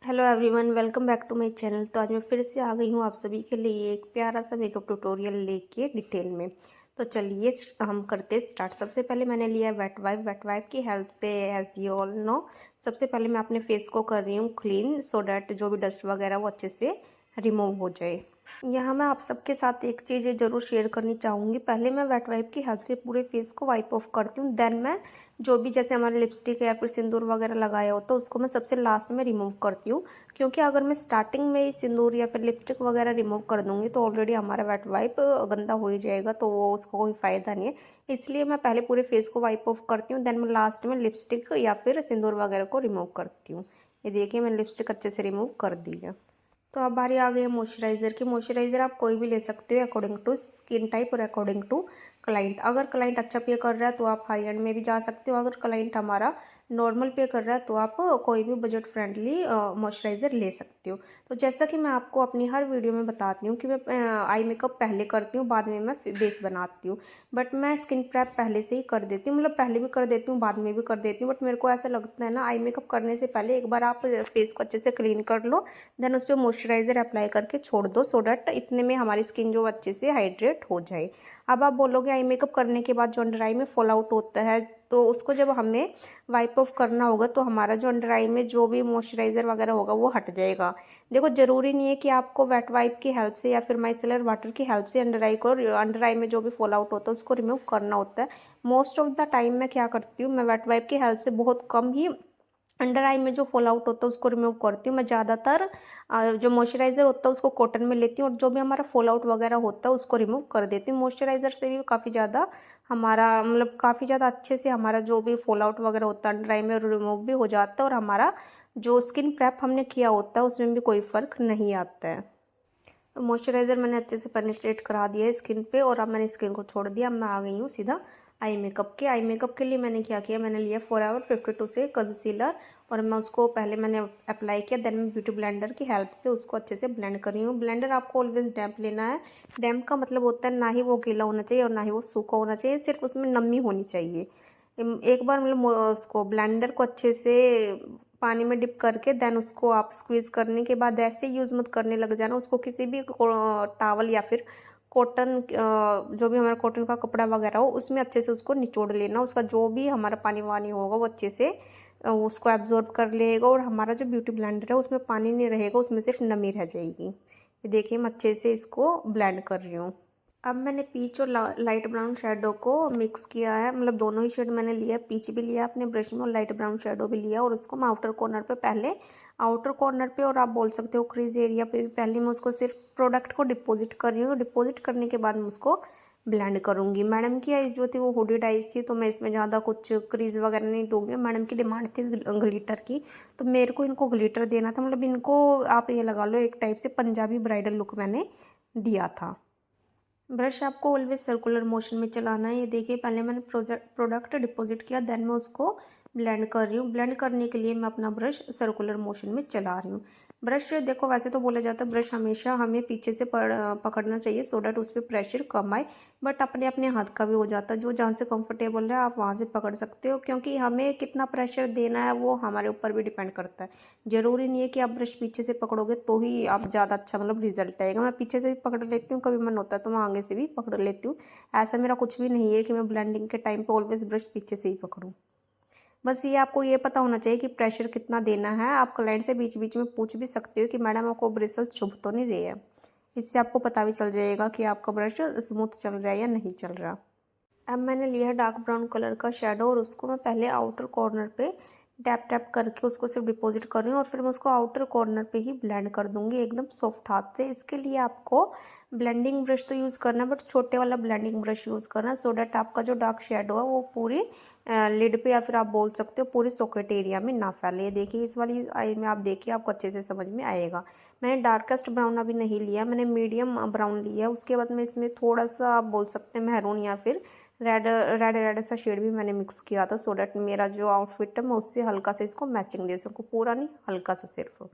Hello everyone, welcome back to my channel. तो आज मैं फिर से आ गई हूँ आप सभी के लिए एक प्यारा सा मेकअप ट्यूटोरियल लेके डिटेल में। तो चलिए हम करते स्टार्ट। सबसे पहले मैंने लिया वेट वाइप की हेल्प से। एज यू ऑल नो, सबसे पहले मैं अपने फेस को कर रही हूँ क्लीन, सो डैट जो भी डस्ट वगैरह वो अच्छे से रिमूव हो जाए। यहाँ मैं आप सबके साथ एक चीज़ ज़रूर शेयर करनी चाहूँगी। पहले मैं वेट वाइप की हेल्प से पूरे फेस को वाइप ऑफ करती हूँ, देन मैं जो भी जैसे हमारे लिपस्टिक या फिर सिंदूर वगैरह लगाया हो तो उसको मैं सबसे लास्ट में रिमूव करती हूँ। क्योंकि अगर मैं स्टार्टिंग में ही सिंदूर या फिर लिपस्टिक वगैरह रिमूव कर दूँगी तो ऑलरेडी हमारा वेट वाइप गंदा हो ही जाएगा, तो वो उसको कोई फ़ायदा नहीं है। इसलिए मैं पहले पूरे फेस को वाइप ऑफ करती हूँ, देन मैं लास्ट में लिपस्टिक या फिर सिंदूर वगैरह को रिमूव करती हूँ। ये देखिए मैंने लिपस्टिक अच्छे से रिमूव कर दी है। तो अब बारी आ गई है मॉइस्चराइज़र की। मॉइस्चराइज़र आप कोई भी ले सकते हो अकॉर्डिंग टू स्किन टाइप और अकॉर्डिंग टू क्लाइंट। अगर क्लाइंट अच्छा पे कर रहा है तो आप हाई एंड में भी जा सकते हो। अगर क्लाइंट हमारा नॉर्मल पे कर रहा है तो आप कोई भी बजट फ्रेंडली मॉइस्चराइज़र ले सकते हो। तो जैसा कि मैं आपको अपनी हर वीडियो में बताती हूँ कि मैं आई मेकअप पहले करती हूँ, बाद में मैं बेस बनाती हूँ। बट मैं स्किन प्रेप पहले से ही कर देती हूँ, मतलब पहले भी कर देती हूँ, बाद में भी कर देती हूँ। बट मेरे को ऐसा लगता है ना, आई मेकअप करने से पहले एक बार आप फेस को अच्छे से क्लीन कर लो, देन उस पर मॉइस्चराइज़र अप्लाई करके छोड़ दो, सो डैट इतने में हमारी स्किन जो अच्छे से हाइड्रेट हो जाए। अब आप बोलोगे आई मेकअप करने के बाद जो अंडर आई में फॉल आउट होता है तो उसको जब हमें वाइप ऑफ करना होगा तो हमारा जो अंडर आई में जो भी मॉइस्चराइज़र वगैरह होगा वो हट जाएगा। देखो, ज़रूरी नहीं है कि आपको वेट वाइप की हेल्प से या फिर माइसेलर वाटर की हेल्प से अंडर आई में जो भी फॉल आउट होता है उसको रिमूव करना होता है। मोस्ट ऑफ द टाइम मैं क्या करती हूँ, मैं वेट वाइप की हेल्प से बहुत कम ही अंडर आई में जो फॉल आउट होता है उसको रिमूव करती हूँ। मैं ज़्यादातर जो मॉइस्चराइज़र होता है उसको कॉटन में लेती हूँ और जो भी हमारा फॉल आउट वगैरह होता है उसको रिमूव कर देती हूँ। मॉइस्चराइज़र से भी काफ़ी ज़्यादा हमारा मतलब काफ़ी ज़्यादा अच्छे से हमारा जो भी फॉल आउट वगैरह होता है अंडर आई में रिमूव भी हो जाता है और हमारा जो स्किन प्रेप हमने किया होता है उसमें भी कोई फ़र्क नहीं आता है। तो मॉइस्चराइज़र मैंने अच्छे से पेनिट्रेट करा दिया है स्किन पे और अब मैंने स्किन को छोड़ दिया। अब मैं आ गई हूँ सीधा आई मेकअप के लिए मैंने क्या किया, मैंने लिया फॉरएवर 52 से कंसीलर और मैं उसको पहले मैंने अप्लाई किया, देन मैं ब्यूटी ब्लेंडर की हेल्प से उसको अच्छे से ब्लेंड कर रही हूँ। ब्लेंडर आपको ऑलवेज डैम्प लेना है। डैम्प का मतलब होता है ना ही वो गीला होना चाहिए और ना ही वो सूखा होना चाहिए, सिर्फ उसमें नमी होनी चाहिए। एक बार मतलब उसको ब्लेंडर को अच्छे से पानी में डिप करके देन उसको आप स्क्वीज़ करने के बाद ऐसे यूज़ मत करने लग जाना उसको, किसी भी टावल या फिर कॉटन जो भी हमारा कॉटन का कपड़ा वगैरह हो उसमें अच्छे से उसको निचोड़ लेना। उसका जो भी हमारा पानी वानी होगा वो अच्छे से उसको एब्जॉर्ब कर लेगा और हमारा जो ब्यूटी ब्लेंडर है उसमें पानी नहीं रहेगा, उसमें सिर्फ नमी रह जाएगी। ये देखिए मैं अच्छे से इसको ब्लेंड कर रही हूँ। अब मैंने पीच और लाइट ब्राउन शेडो को मिक्स किया है, मतलब दोनों ही शेड मैंने लिया है। पीच भी लिया अपने ब्रश में और लाइट ब्राउन शेडो भी लिया और उसको मैं आउटर कॉर्नर पे पहले आउटर कॉर्नर पे और आप बोल सकते हो क्रीज एरिया पे भी पहले मैं उसको सिर्फ प्रोडक्ट को डिपॉजिट कर रही हूँ। डिपॉजिट करने के बाद मैं उसको ब्लेंड करूँगी। मैडम की आइज़ जो थी वो हुडीड आइज़ थी तो मैं इसमें ज़्यादा कुछ क्रीज वगैरह नहीं दूंगी। मैडम की डिमांड थी ग्लिटर की, तो मेरे को इनको ग्लिटर देना था, मतलब इनको आप ये लगा लो एक टाइप से पंजाबी ब्राइडल लुक मैंने दिया था। ब्रश आपको ऑलवेज सर्कुलर मोशन में चलाना है। ये देखिए पहले मैंने प्रोडक्ट डिपॉजिट किया, देन मैं उसको ब्लेंड कर रही हूँ। ब्लेंड करने के लिए मैं अपना ब्रश सर्कुलर मोशन में चला रही हूँ। ब्रश देखो वैसे तो बोला जाता है ब्रश हमेशा हमें पीछे से पकड़ना चाहिए सो डैट उस पर प्रेशर कम आए, बट अपने अपने हाथ का भी हो जाता है। जो जहाँ से कंफर्टेबल है आप वहाँ से पकड़ सकते हो, क्योंकि हमें कितना प्रेशर देना है वो हमारे ऊपर भी डिपेंड करता है। ज़रूरी नहीं है कि आप ब्रश पीछे से पकड़ोगे तो ही आप ज़्यादा अच्छा मतलब रिजल्ट आएगा। मैं पीछे से भी पकड़ लेती हूँ, कभी मन होता है तो मैं आगे से भी पकड़ लेती हूँ। ऐसा मेरा कुछ भी नहीं है कि मैं ब्लेंडिंग के टाइम पे ऑलवेज ब्रश पीछे से ही पकड़ूँ। बस ये आपको ये पता होना चाहिए कि प्रेशर कितना देना है। आप क्लाइंट से बीच बीच में पूछ भी सकते हो कि मैडम आपको ब्रिसल्स चुभ तो नहीं रही है। इससे आपको पता भी चल जाएगा कि आपका ब्रश स्मूथ चल रहा है या नहीं चल रहा। अब मैंने लिया है डार्क ब्राउन कलर का शेडो और उसको मैं पहले आउटर कॉर्नर पे टैप टैप करके उसको सिर्फ डिपॉजिट कर रही हूँ और फिर मैं उसको आउटर कॉर्नर पे ही ब्लेंड कर दूंगी एकदम सॉफ्ट हाथ से। इसके लिए आपको ब्लेंडिंग ब्रश तो यूज़ करना है बट छोटे वाला ब्लेंडिंग ब्रश यूज़ करना सो डैट आपका जो डार्क शेडो है वो पूरी लिड पे या फिर आप बोल सकते हो पूरे सॉकेट एरिया में ना फैले। ये देखिए इस वाली आई में आप देखिए आपको अच्छे से समझ में आएगा। मैंने डार्केस्ट ब्राउन अभी नहीं लिया, मैंने मीडियम ब्राउन लिया। उसके बाद मैं इसमें थोड़ा सा आप बोल सकते हैं मैरून या फिर रेड रेड रेड सा शेड भी मैंने मिक्स किया था सो डैट मेरा जो आउटफिट है मैं उससे हल्का सा इसको मैचिंग दे सकूँ, पूरा नहीं हल्का सा सिर्फ।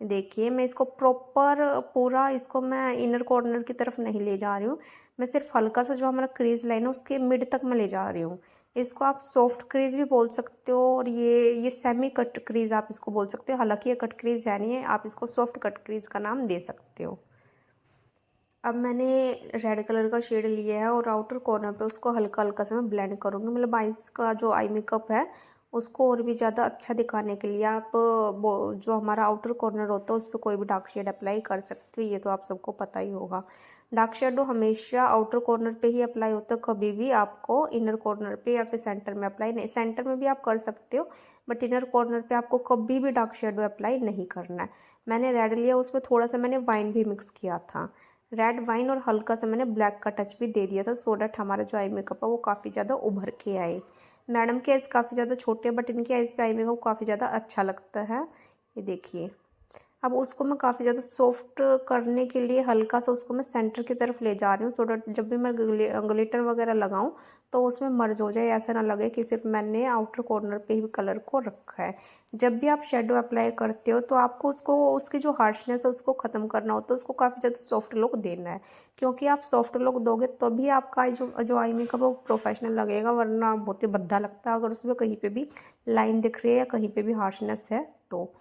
देखिए मैं इसको प्रॉपर पूरा इसको मैं इनर कॉर्नर की तरफ नहीं ले जा रही हूँ, मैं सिर्फ हल्का सा जो हमारा क्रीज लाइन है उसके मिड तक मैं ले जा रही हूँ। इसको आप सॉफ्ट क्रीज भी बोल सकते हो और ये सेमी कट क्रीज आप इसको बोल सकते हो। हालांकि ये कट क्रीज है नहीं है, आप इसको सॉफ्ट कट क्रीज का नाम दे सकते हो। अब मैंने रेड कलर का शेड लिया है और आउटर कॉर्नर पे उसको हल्का हल्का से मैं ब्लेंड करूँगी। मतलब आईज का जो आई मेकअप है उसको और भी ज़्यादा अच्छा दिखाने के लिए आप जो हमारा आउटर कॉर्नर होता है उस पर कोई भी डार्क शेड अप्लाई कर सकते हो। ये तो आप सबको पता ही होगा। डार्क शेडो हमेशा आउटर कॉर्नर पे ही अप्लाई होता है, कभी भी आपको इनर कॉर्नर पे या फिर सेंटर में अप्लाई नहीं। सेंटर में भी आप कर सकते हो बट इनर कॉर्नर पे आपको कभी भी डार्क शेडो अप्लाई नहीं करना है। मैंने रेड लिया, उसमें थोड़ा सा मैंने वाइन भी मिक्स किया था। रेड वाइन और हल्का सा मैंने ब्लैक का टच भी दे दिया था सो डैट हमारा जो आई मेकअप है वो काफ़ी ज़्यादा उभर के आए। मैडम के आइज़ काफ़ी ज़्यादा छोटे बट इनके आइज़ पे आई मेकअप काफ़ी ज़्यादा अच्छा लगता है। ये देखिए, अब उसको मैं काफ़ी ज़्यादा सॉफ्ट करने के लिए हल्का सा उसको मैं सेंटर की तरफ ले जा रही हूँ सो डैट जब भी मैं ग्लिटर वगैरह लगाऊँ तो उसमें मर्ज हो जाए, ऐसा ना लगे कि सिर्फ मैंने आउटर कॉर्नर पे ही कलर को रखा है। जब भी आप शेडो अप्लाई करते हो तो आपको उसको उसकी जो हार्शनेस है उसको ख़त्म करना होता है, उसको काफ़ी ज़्यादा सॉफ्ट लुक देना है। क्योंकि आप सॉफ्ट लुक दोगे तभी आपका जो आई मेकअप है वो प्रोफेशनल लगेगा, वरना बहुत ही भद्दा लगता है अगर उसमें कहीं पे भी लाइन दिख रही है या कहीं पे भी हार्शनेस है तो।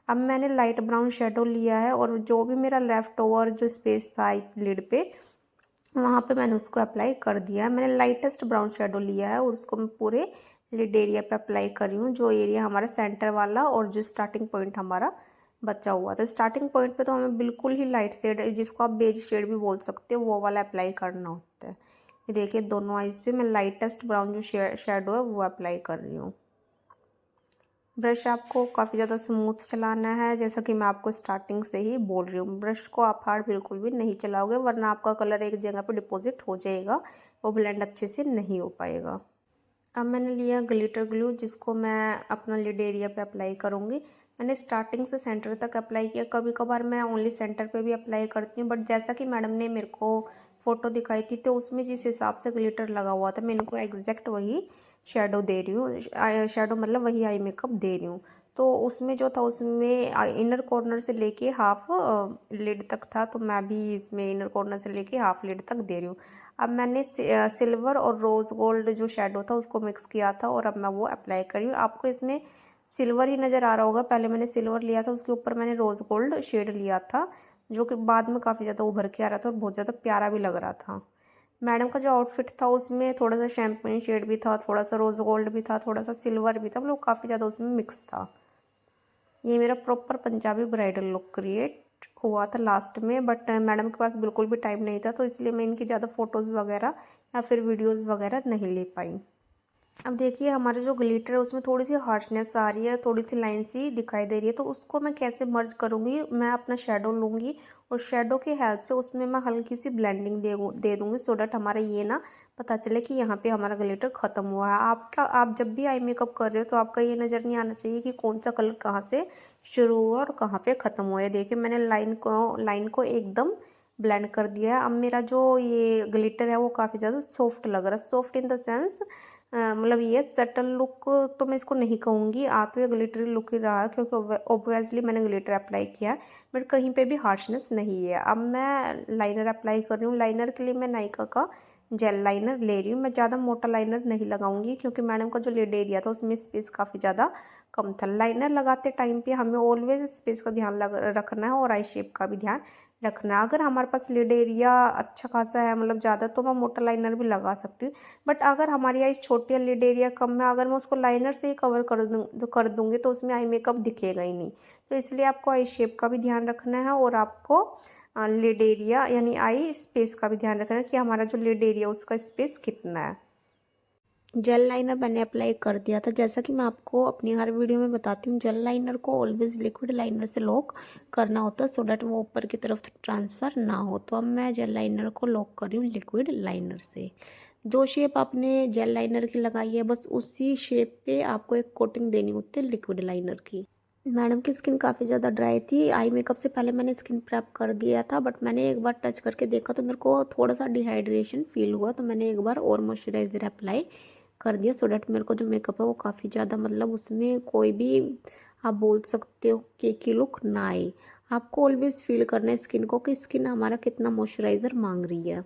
अब मैंने लाइट ब्राउन शेडो लिया है और जो भी मेरा लेफ़्ट ओवर जो स्पेस था लिड पे, वहाँ पे मैंने उसको अप्लाई कर दिया है। मैंने लाइटेस्ट ब्राउन शेडो लिया है और उसको मैं पूरे लिड एरिया पे अप्लाई कर रही हूँ, जो एरिया हमारा सेंटर वाला और जो स्टार्टिंग पॉइंट हमारा बचा हुआ था। स्टार्टिंग पॉइंट पे तो हमें बिल्कुल ही लाइट शेड, जिसको आप बेज शेड भी बोल सकते हो, वो वाला अप्लाई करना होता है। ये देखिए, दोनों आइज़ पे मैं लाइटेस्ट ब्राउन जो शेडो है वो अप्लाई कर रही हूँ। ब्रश आपको काफ़ी ज़्यादा स्मूथ चलाना है, जैसा कि मैं आपको स्टार्टिंग से ही बोल रही हूँ। ब्रश को आप हार्ड बिल्कुल भी नहीं चलाओगे वरना आपका कलर एक जगह पे डिपॉजिट हो जाएगा, वो ब्लेंड अच्छे से नहीं हो पाएगा। अब मैंने लिया ग्लिटर ग्लू, जिसको मैं अपना लिड एरिया पे अप्लाई करूँगी। मैंने स्टार्टिंग से सेंटर तक अप्लाई किया, कभी कभार मैं ओनली सेंटर पे भी अप्लाई करती हूँ बट जैसा कि मैडम ने मेरे को फ़ोटो दिखाई थी तो उसमें जिस हिसाब से ग्लिटर लगा हुआ था मैं इनको एग्जैक्ट वही शेडो दे रही हूँ, शेडो मतलब वही आई मेकअप दे रही हूँ। तो उसमें जो था उसमें इनर कॉर्नर से लेके हाफ लिड तक था, तो मैं भी इसमें इनर कॉर्नर से लेके हाफ लिड तक दे रही हूँ। अब मैंने सिल्वर और रोज़ गोल्ड जो शेडो था उसको मिक्स किया था और अब मैं वो अप्लाई कर रही हूँ। आपको इसमें सिल्वर ही नज़र आ रहा होगा, पहले मैंने सिल्वर लिया था, उसके ऊपर मैंने रोज़ गोल्ड शेड लिया था जो कि बाद में काफ़ी ज़्यादा उभर के आ रहा था और बहुत ज़्यादा प्यारा भी लग रहा था। मैडम का जो आउटफिट था उसमें थोड़ा सा शैम्पेन शेड भी था, थोड़ा सा रोज़ गोल्ड भी था, थोड़ा सा सिल्वर भी था, मतलब काफ़ी ज़्यादा उसमें मिक्स था। ये मेरा proper Punjabi bridal look create हुआ था लास्ट में, बट मैडम के पास बिल्कुल भी टाइम नहीं था तो इसलिए मैं इनकी ज़्यादा फ़ोटोज़ वगैरह या फिर वीडियोज़ वगैरह नहीं ले पाई। अब देखिए, हमारा जो ग्लिटर है उसमें थोड़ी सी हार्शनेस आ रही है, थोड़ी सी लाइन सी दिखाई दे रही है, तो उसको मैं कैसे मर्ज करूँगी, मैं अपना शेडो लूँगी और शेडो की हेल्प से उसमें मैं हल्की सी ब्लेंडिंग दे दूँगी सो डैट हमारा ये ना पता चले कि यहाँ पे हमारा ग्लिटर ख़त्म हुआ है। आप जब भी आई मेकअप कर रहे हो तो आपका ये नज़र नहीं आना चाहिए कि कौन सा कलर कहाँ से शुरू हुआ और कहाँ पे ख़त्म हुआ है। देखिए, मैंने लाइन को एकदम ब्लेंड कर दिया है। अब मेरा जो ये ग्लिटर है वो काफ़ी ज़्यादा सॉफ्ट लग रहा है, सॉफ्ट इन द सेंस मतलब ये सटल लुक तो मैं इसको नहीं कहूँगी, आ तो ये ग्लिटरी लुक ही रहा है क्योंकि ऑब्वियसली मैंने ग्लिटर अप्लाई किया है बट कहीं पे भी हार्शनेस नहीं है। अब मैं लाइनर अप्लाई कर रही हूँ। लाइनर के लिए मैं नायका का जेल लाइनर ले रही हूँ। मैं ज़्यादा मोटा लाइनर नहीं लगाऊंगी क्योंकि मैडम का जो लिड एरिया था उसमें स्पेस काफ़ी ज़्यादा कम था। लाइनर लगाते टाइम पे हमें ऑलवेज स्पेस का ध्यान रखना है और आई शेप का भी ध्यान रखना है। अगर हमारे पास लिड एरिया अच्छा खासा है, मतलब ज़्यादा, तो मैं मोटा लाइनर भी लगा सकती हूँ बट अगर हमारी आइज़ छोटी है, लिड एरिया कम है, अगर मैं उसको लाइनर से ही कवर कर दूँगी तो उसमें आई मेकअप दिखेगा ही नहीं। तो इसलिए आपको आई शेप का भी ध्यान रखना है और आपको लिड एरिया यानी आई स्पेस का भी ध्यान रखना है कि हमारा जो लिड एरिया उसका स्पेस कितना है। जेल लाइनर मैंने अप्लाई कर दिया था, जैसा कि मैं आपको अपनी हर वीडियो में बताती हूँ, जेल लाइनर को ऑलवेज लिक्विड लाइनर से लॉक करना होता है सो डैट वो ऊपर की तरफ ट्रांसफ़र ना हो। तो अब मैं जेल लाइनर को लॉक कर रही हूँ लिक्विड लाइनर से। जो शेप आपने जेल लाइनर की लगाई है बस उसी शेप पे आपको एक कोटिंग देनी होती है लिक्विड लाइनर की। मैडम की स्किन काफ़ी ज़्यादा ड्राई थी, आई मेकअप से पहले मैंने स्किन प्रेप कर दिया था बट मैंने एक बार टच करके देखा तो मेरे को थोड़ा सा डिहाइड्रेशन फील हुआ, तो मैंने एक बार और मॉइस्चराइज़र अप्लाई कर दिया सो डैट मेरे को जो मेकअप है वो काफ़ी ज़्यादा, मतलब उसमें कोई भी आप बोल सकते हो केकी लुक ना आए। आपको ऑलवेज फील करना है स्किन को कि स्किन हमारा कितना मॉइस्चराइज़र मांग रही है।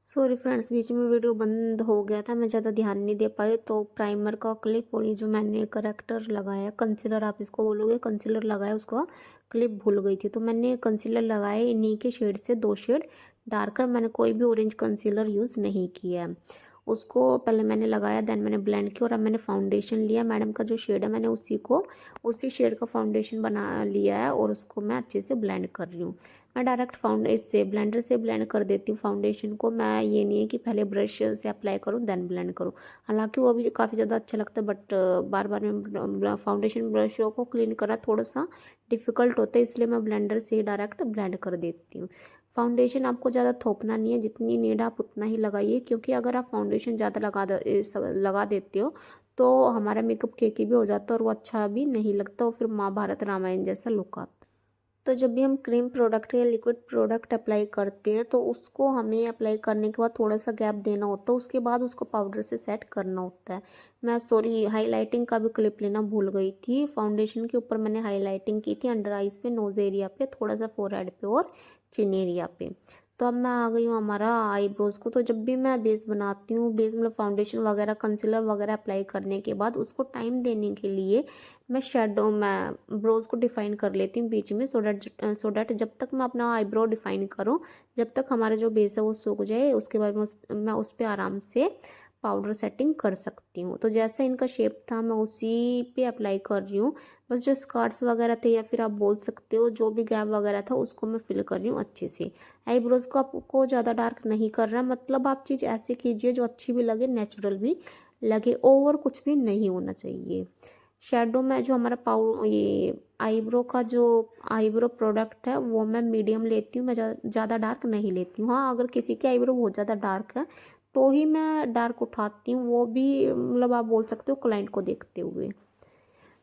सॉरी फ्रेंड्स, बीच में वीडियो बंद हो गया था, मैं ज़्यादा ध्यान नहीं दे पाई। तो प्राइमर का क्लिप और ये जो मैंने करेक्टर लगाया, कंसीलर आप इसको बोलोगे, कंसीलर लगाया, उसका क्लिप भूल गई थी। तो मैंने कंसीलर लगाए इन्हीं के शेड से, 2 शेड डार्कर। मैंने कोई भी ऑरेंज कंसीलर यूज़ नहीं किया है। उसको पहले मैंने लगाया, देन मैंने ब्लेंड किया, और अब मैंने फाउंडेशन लिया। मैडम का जो शेड है मैंने उसी शेड का फाउंडेशन बना लिया है, और उसको मैं अच्छे से ब्लेंड कर रही हूँ। मैं डायरेक्ट इससे ब्लेंडर से ब्लेंड कर देती हूँ फाउंडेशन को। मैं ये नहीं है कि पहले ब्रश से अप्लाई करूँ देन ब्लेंड करूँ, हालांकि वो भी काफ़ी ज़्यादा अच्छा लगता है, बट बार बार मैं फाउंडेशन ब्रशों को क्लीन करना थोड़ा सा डिफ़िकल्ट होता है, इसलिए मैं ब्लेंडर से ही डायरेक्ट ब्लेंड कर देती हूँ। फाउंडेशन आपको ज़्यादा थोपना नहीं है, जितनी नीड आप उतना ही लगाइए, क्योंकि अगर आप फाउंडेशन ज़्यादा लगा देते हो तो हमारा मेकअप केकी भी हो जाता है, और वो अच्छा भी नहीं लगता, और फिर महाभारत रामायण जैसा लुक आता है। तो जब भी हम क्रीम प्रोडक्ट या लिक्विड प्रोडक्ट अप्लाई करते हैं, तो उसको हमें अप्लाई करने के बाद थोड़ा सा गैप देना होता है, उसके बाद उसको पाउडर से सेट करना होता है। मैं सॉरी, हाइलाइटिंग का भी क्लिप लेना भूल गई थी। फाउंडेशन के ऊपर मैंने हाइलाइटिंग की थी, अंडर आइज पे, नोज एरिया पे, थोड़ा सा फोरहेड पे और चिन एरिया पे। तो अब मैं आ गई हूँ हमारा आईब्रोज को। तो जब भी मैं बेस बनाती हूँ, बेस मतलब फाउंडेशन वगैरह, कंसीलर वगैरह अप्लाई करने के बाद उसको टाइम देने के लिए मैं ब्रोज को डिफाइन कर लेती हूँ बीच में, सो डैट जब तक मैं अपना आईब्रो डिफाइन करूँ, जब तक हमारा जो बेस है वो सूख जाए, उसके बाद मैं उस पर आराम से पाउडर सेटिंग कर सकती हूँ। तो जैसा इनका शेप था मैं उसी पे अप्लाई कर रही हूँ। बस जो स्कार्ट्स वगैरह थे, या फिर आप बोल सकते हो जो भी गैप वगैरह था, उसको मैं फिल कर रही हूँ अच्छे से। आईब्रोज को आपको ज़्यादा डार्क नहीं करना, मतलब आप चीज़ ऐसे कीजिए जो अच्छी भी लगे, नेचुरल भी लगे, ओवर कुछ भी नहीं होना चाहिए। शेडो में जो हमारा ये आईब्रो का जो आईब्रो प्रोडक्ट है वो मैं मीडियम लेती हूँ, मैं ज़्यादा डार्क नहीं लेती हूँ। हाँ, अगर किसी की आईब्रो बहुत ज़्यादा डार्क है तो ही मैं डार्क उठाती हूँ, वो भी मतलब आप बोल सकते हो क्लाइंट को देखते हुए।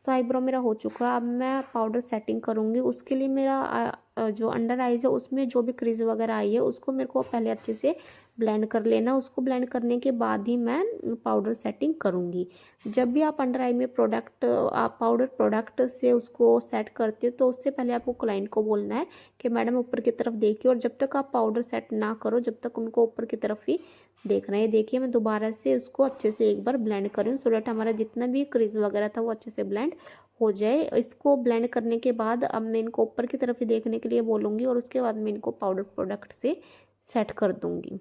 तो आईब्रो मेरा हो चुका है, अब मैं पाउडर सेटिंग करूँगी। उसके लिए मेरा जो अंडर आइज़ है उसमें जो भी क्रीज वगैरह आई है उसको मेरे को पहले अच्छे से ब्लेंड कर लेना। उसको ब्लेंड करने के बाद ही मैं पाउडर सेटिंग करूँगी। जब भी आप अंडर आई में आप पाउडर प्रोडक्ट से उसको सेट करते हो, तो उससे पहले आपको क्लाइंट को बोलना है कि मैडम ऊपर की तरफ देखिए, और जब तक आप पाउडर सेट ना करो, जब तक उनको ऊपर की तरफ ही देखना है। देखिए, मैं दोबारा से उसको अच्छे से एक बार ब्लेंड कर रही हूँ, सो डैट हमारा जितना भी क्रीज वगैरह था वो अच्छे से ब्लेंड हो जाए। इसको ब्लेंड करने के बाद अब मैं इनको ऊपर की तरफ ही देखने के लिए बोलूँगी, और उसके बाद मैं इनको पाउडर प्रोडक्ट से सेट कर दूँगी।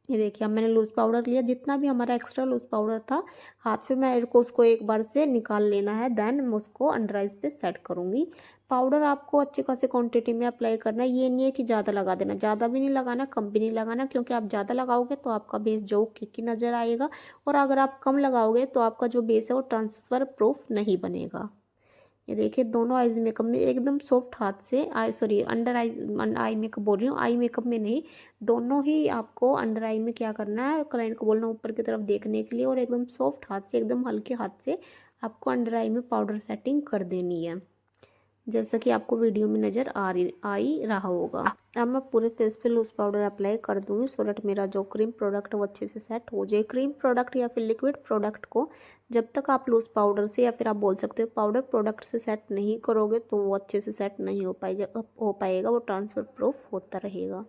ये देखिए, अब मैंने लूज़ पाउडर लिया, जितना भी हमारा एक्स्ट्रा लूज़ पाउडर था हाथ पे, मेरे को उसको एक बार से निकाल लेना है, देन मैं उसको अंडर आइज पे सेट करूँगी। पाउडर आपको अच्छी खासी क्वांटिटी में अप्लाई करना है, ये नहीं है कि ज़्यादा लगा देना, ज़्यादा भी नहीं लगाना, कम भी नहीं लगाना, क्योंकि आप ज़्यादा लगाओगे तो आपका बेस जो केकी नज़र आएगा, और अगर आप कम लगाओगे तो आपका जो बेस है वो ट्रांसफ़र प्रूफ नहीं बनेगा। ये देखिए, दोनों आईज मेकअप में एकदम सॉफ्ट हाथ से, अंडर आई मेकअप बोल रही हूँ, आई मेकअप में नहीं, दोनों ही आपको अंडर आई में क्या करना है, क्लाइंट को बोलना ऊपर की तरफ देखने के लिए, और एकदम सॉफ्ट हाथ से, एकदम हल्के हाथ से आपको अंडर आई में पाउडर सेटिंग कर देनी है, जैसा कि आपको वीडियो में नज़र आ ही रहा होगा। अब मैं पूरे फेस पे लूज पाउडर अप्लाई कर दूंगी, सो डैट मेरा जो क्रीम प्रोडक्ट है वो अच्छे से सेट हो जाए। क्रीम प्रोडक्ट या फिर लिक्विड प्रोडक्ट को जब तक आप लूज पाउडर से, या फिर आप बोल सकते हो पाउडर प्रोडक्ट से सेट नहीं करोगे, तो वो अच्छे से सेट नहीं हो पाएगा, वो ट्रांसफ़र प्रूफ होता रहेगा।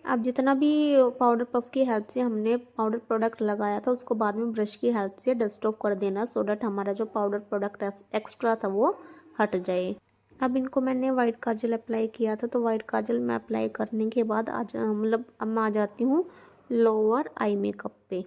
अब जितना भी पाउडर पफ की हेल्प से हमने पाउडर प्रोडक्ट लगाया था, उसको बाद में ब्रश की हेल्प से डस्ट ऑफ कर देना, सो डैट हमारा जो पाउडर प्रोडक्ट एक्स्ट्रा था वो हट जाए। अब इनको मैंने वाइट काजल अप्लाई किया था, तो वाइट काजल मैं अप्लाई करने के बाद आज मतलब अब मैं आ जाती हूँ लोअर आई मेकअप पे,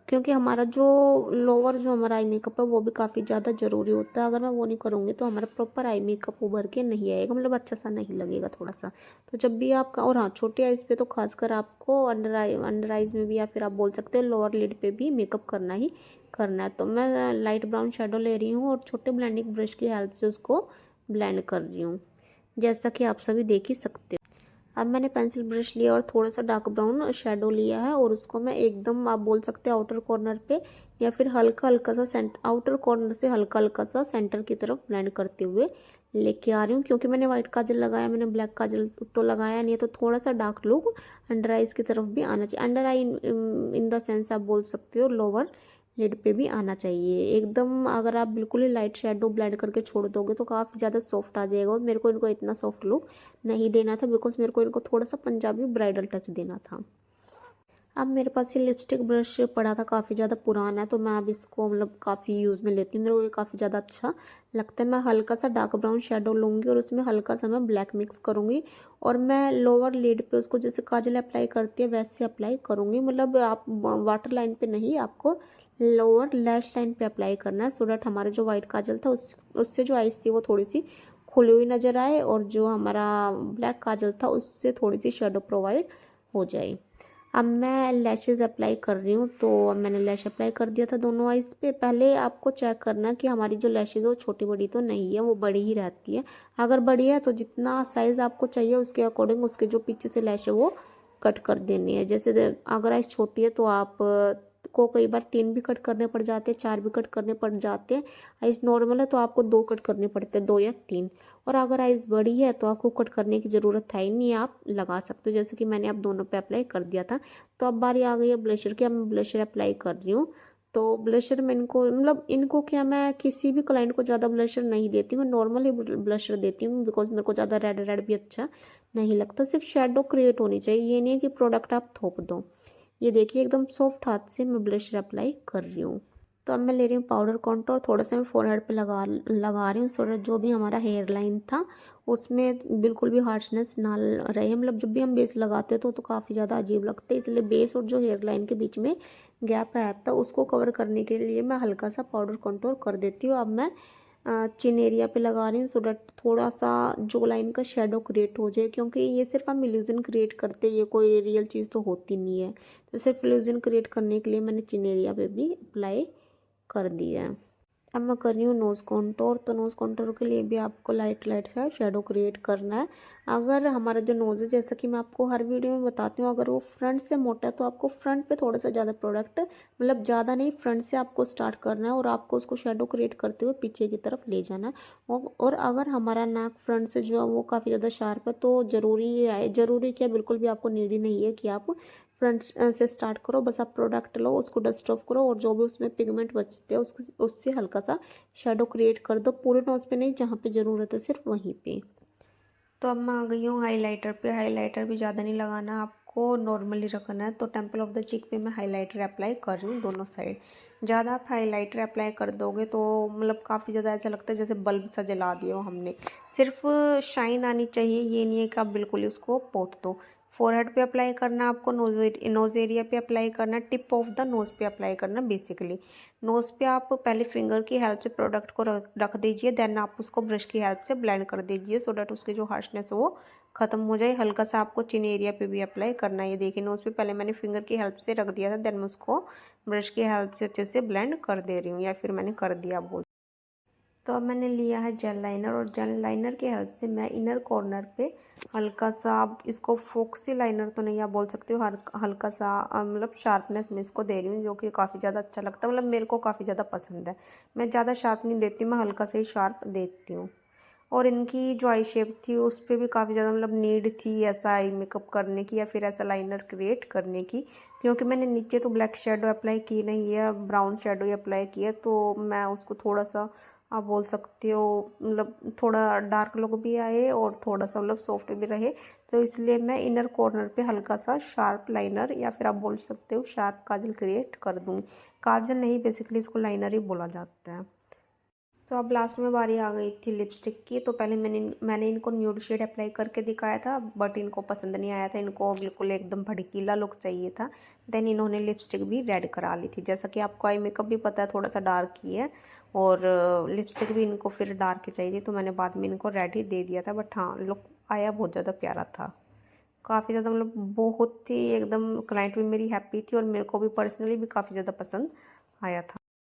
क्योंकि हमारा जो लोअर जो हमारा आई मेकअप है वो भी काफ़ी ज़्यादा ज़रूरी होता है। अगर मैं वो नहीं करूँगी तो हमारा प्रॉपर आई मेकअप उभर के नहीं आएगा, मतलब अच्छा सा नहीं लगेगा थोड़ा सा। तो जब भी आपका, और हाँ, छोटे आइज़ पे तो खासकर आपको अंडर आइज़ में भी, या फिर आप बोल सकते हो लोअर लिड पे भी मेकअप करना ही करना है। तो मैं लाइट ब्राउन शेडो ले रही हूँ और छोटे ब्लेंडिंग ब्रश की हेल्प से उसको ब्लेंड कर रही हूँ, जैसा कि आप सभी देख ही सकते हो। अब मैंने पेंसिल ब्रश लिया और थोड़ा सा डार्क ब्राउन शेडो लिया है, और उसको मैं एकदम आप बोल सकते हैं आउटर कॉर्नर पे, या फिर हल्का हल्का सा आउटर कॉर्नर से हल्का हल्का सा सेंटर की तरफ ब्लेंड करते हुए लेके आ रही हूँ। क्योंकि मैंने वाइट काजल लगाया, मैंने ब्लैक काजल तो लगाया नहीं है, तो थोड़ा सा डार्क लुक अंडर आइज की तरफ भी आना चाहिए। Under I in the sense आप बोल सकते हो लोअर लिड पे भी आना चाहिए एकदम। अगर आप बिल्कुल ही लाइट शेडो ब्लेंड करके छोड़ दोगे तो काफ़ी ज़्यादा सॉफ्ट आ जाएगा, और मेरे को इनको इतना सॉफ्ट लुक नहीं देना था, बिकॉज मेरे को इनको थोड़ा सा पंजाबी ब्राइडल टच देना था। अब मेरे पास ये लिपस्टिक ब्रश पड़ा था, काफ़ी ज़्यादा पुराना है, तो मैं अब इसको मतलब काफ़ी यूज़ में लेती हूँ, मेरे को ये काफ़ी ज़्यादा अच्छा लगता है। मैं हल्का सा डार्क ब्राउन शेडो लूँगी और उसमें हल्का सा मैं ब्लैक मिक्स करूँगी, और मैं लोअर लिड पे उसको जैसे काजल अप्लाई करती है वैसे अप्लाई करूँगी। मतलब आप वाटर लाइन पे नहीं, आपको लोअर लैश लाइन पे अप्लाई करना है, सो डैट हमारा जो वाइट काजल था उससे जो आइज़ थी वो थोड़ी सी खुली हुई नज़र आए, और जो हमारा ब्लैक काजल था उससे थोड़ी सी शेडो प्रोवाइड हो जाए। अब मैं लैशेज़ अप्लाई कर रही हूँ, तो अब मैंने लैश अप्लाई कर दिया था दोनों आइज़ पे। पहले आपको चेक करना कि हमारी जो लैशेज़ है वो छोटी बड़ी तो नहीं है, वो बड़ी ही रहती है। अगर बड़ी है तो जितना साइज़ आपको चाहिए उसके अकॉर्डिंग उसके जो पीछे से लैश है वो कट कर देनी है। जैसे अगर आइज़ छोटी है तो आप को कई बार 3 भी कट करने पड़ जाते हैं, 4 भी कट करने पड़ जाते हैं। आइज़ नॉर्मल है तो आपको 2 कट करने पड़ते हैं, 2 या 3। और अगर आइज़ बड़ी है तो आपको कट करने की ज़रूरत है ही नहीं, आप लगा सकते हो, जैसे कि मैंने अब दोनों पे अप्लाई कर दिया था। तो अब बारी आ गई है ब्लशर की। अब मैं ब्लशर अप्लाई कर रही हूँ। तो ब्लशर में इनको मतलब इनको क्या, मैं किसी भी क्लाइंट को ज़्यादा ब्लशर नहीं देती, मैं नॉर्मल ही ब्लशर देती हूँ, बिकॉज मेरे को ज़्यादा रेड रेड भी अच्छा नहीं लगता। सिर्फ शेडो क्रिएट होनी चाहिए, ये नहीं है कि प्रोडक्ट आप थोप दो। ये देखिए एकदम सॉफ्ट हाथ से मैं ब्लशर अप्लाई कर रही हूँ। तो अब मैं ले रही हूँ पाउडर कॉन्टोर, थोड़ा सा मैं फोरहेड पे लगा लगा रही हूँ, सो दैट जो भी हमारा हेयर लाइन था उसमें बिल्कुल भी हार्शनेस ना रहे। मतलब जब भी हम बेस लगाते तो काफ़ी ज़्यादा अजीब लगता है, इसलिए बेस और जो हेयर लाइन के बीच में गैप रहता है उसको कवर करने के लिए मैं हल्का सा पाउडर कॉन्टोर कर देती हूँ। अब मैं चिन एरिया पे लगा रही हूँ, सो डैट थोड़ा सा जो लाइन का शेडो क्रिएट हो जाए, क्योंकि ये सिर्फ हम इल्यूजन क्रिएट करते हैं, ये कोई रियल चीज़ तो होती नहीं है। तो सिर्फ इल्यूजन क्रिएट करने के लिए मैंने चिन एरिया पे भी अप्लाई कर दिया है। अब मैं कर रही हूँ नोज़ कॉन्टोर। तो नोज़ कॉन्टोर के लिए भी आपको लाइट लाइट सा शेडो क्रिएट करना है। अगर हमारा जो नोज़ है, जैसा कि मैं आपको हर वीडियो में बताती हूँ, अगर वो फ्रंट से मोटा है तो आपको फ्रंट पे थोड़ा सा ज़्यादा प्रोडक्ट, मतलब ज़्यादा नहीं, फ्रंट से आपको स्टार्ट करना है और आपको उसको शेडो क्रिएट करते हुए पीछे की तरफ ले जाना है। और अगर हमारा नाक फ्रंट से जो है वो काफ़ी ज़्यादा शार्प है तो ज़रूरी है, ज़रूरी क्या, बिल्कुल भी आपको नीड ही नहीं है कि आप फ्रंट से स्टार्ट करो। बस आप प्रोडक्ट लो, उसको डस्ट ऑफ करो, और जो भी उसमें पिगमेंट बचते हैं उसको उससे हल्का सा शेडो क्रिएट कर दो। पूरे नोज पे नहीं, जहाँ पे ज़रूरत है सिर्फ वहीं पे। तो अब मैं आ गई हूँ हाइलाइटर पे। हाइलाइटर भी ज़्यादा नहीं लगाना, आपको नॉर्मली रखना है। तो टेम्पल ऑफ द चीक पे मैं हाइलाइटर अप्लाई कर रही हूँ दोनों साइड। ज़्यादा आप हाइलाइटर अप्लाई कर दोगे तो मतलब काफ़ी ज़्यादा ऐसा लगता है जैसे बल्ब सा जला दिया हो हमने। सिर्फ शाइन आनी चाहिए, ये नहीं है कि आप बिल्कुल ही उसको पोत दो। फोरहेड पे अप्लाई करना आपको, नोज एरिया पे अप्लाई करना, टिप ऑफ द नोज़ पे अप्लाई करना। बेसिकली नोज़ पे आप पहले फिंगर की हेल्प से प्रोडक्ट को रख दीजिए, देन आप उसको ब्रश की हेल्प से ब्लेंड कर दीजिए, सो डैट उसकी जो हार्शनेस है वो खत्म हो जाए। हल्का सा आपको चिन एरिया पे भी अप्लाई करना है। ये देखिए नोज़ पे पहले मैंने फिंगर की हेल्प से रख दिया था, देन मैं उसको ब्रश की हेल्प से अच्छे से ब्लेंड कर दे रही हूँ, या फिर मैंने कर दिया बोल। तो अब मैंने लिया है जेल लाइनर, और जेल लाइनर की हेल्प से मैं इनर कॉर्नर पे हल्का सा, आप इसको फोक्सी लाइनर तो नहीं आप बोल सकते हो, हल्का सा मतलब शार्पनेस में इसको दे रही हूँ, जो कि काफ़ी ज़्यादा अच्छा लगता है। मतलब मेरे को काफ़ी ज़्यादा पसंद है। मैं ज़्यादा शार्प नहीं देती, मैं हल्का सा ही शार्प देती हूँ। और इनकी जो आई शेप थी उस पर भी काफ़ी ज़्यादा मतलब नीड थी ऐसा आई मेकअप करने की, या फिर ऐसा लाइनर क्रिएट करने की, क्योंकि मैंने नीचे तो ब्लैक शेडो अप्लाई की नहीं है, ब्राउन शेडो ही अप्लाई किया, तो मैं उसको थोड़ा सा आप बोल सकते हो मतलब थोड़ा डार्क लुक भी आए और थोड़ा सा मतलब सॉफ्ट भी रहे। तो इसलिए मैं इनर कॉर्नर पे हल्का सा शार्प लाइनर, या फिर आप बोल सकते हो शार्प काजल क्रिएट कर दूँगी। काजल नहीं, बेसिकली इसको लाइनर ही बोला जाता है। तो अब लास्ट में बारी आ गई थी लिपस्टिक की। तो पहले मैंने इनको न्यूड शेड अप्लाई करके दिखाया था, बट इनको पसंद नहीं आया था, इनको बिल्कुल एकदम भड़कीला लुक चाहिए था। देन इन्होंने लिपस्टिक भी रेड करा ली थी। जैसा कि आपको आई मेकअप भी पता है थोड़ा सा डार्क ही है, और लिपस्टिक भी इनको फिर डार्क ही चाहिए थी, तो मैंने बाद में इनको रेड ही दे दिया था। बट हाँ, लुक आया बहुत ज़्यादा प्यारा था, काफ़ी ज़्यादा मतलब बहुत ही एकदम। क्लाइंट भी मेरी हैप्पी थी और मेरे को भी पर्सनली भी काफ़ी ज़्यादा पसंद आया था।